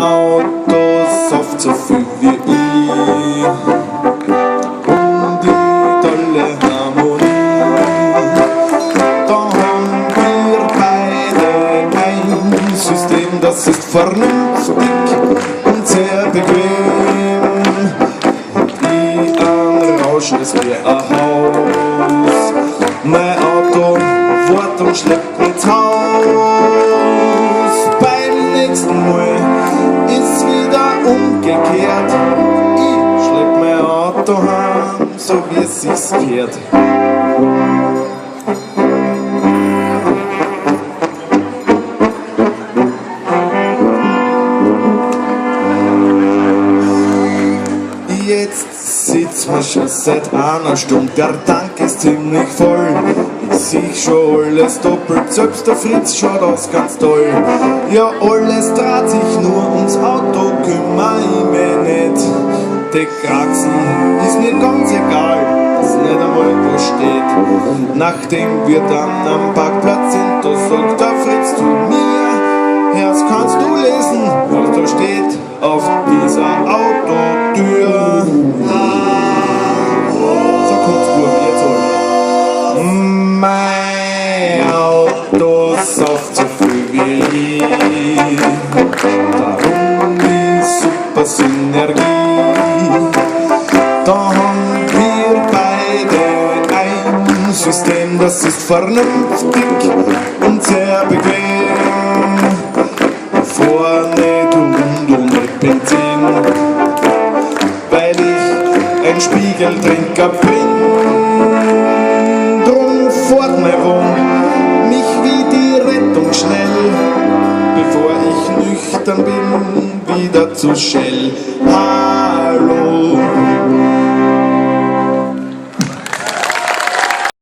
Autos oft so viel wie ich. Und die tolle Harmonie, da haben wir beide ein System, das ist vernünftig und sehr bequem. Ich anrauschen, das wie ein Haus. Mein Auto fährt und schleppt mich ins Haus. Beim nächsten Mal ist wieder umgekehrt. Ich schlepp mein Auto heim, so wie es sich gehört. Jetzt sitzen wir schon seit einer Stunde, der Tank ist ziemlich voll. Ich sehe schon alles doppelt, selbst der Fritz schaut aus ganz toll. Ja, alles dreht sich nur ums Auto, kümmere ich mich nicht. Die Kraxen ist mir ganz egal, dass nicht einmal was steht. Nachdem wir dann am Parkplatz sind, da sagt der Fritz zu mir: Herz, kannst du lesen, was da steht auf dieser Autotür? So kommt's gut, jetzt alle. Mein Auto sauft so viel wie ich, darum die super Synergie. Da haben wir beide ein System, das ist vernünftig und sehr bequem. Fahr nicht rund mit Benzin, weil ich ein Spiegeltrinker bin. Drum fährt mir rum, mich wie die Rettung schnell, bevor ich nüchtern bin, wieder zu Shell. Hallo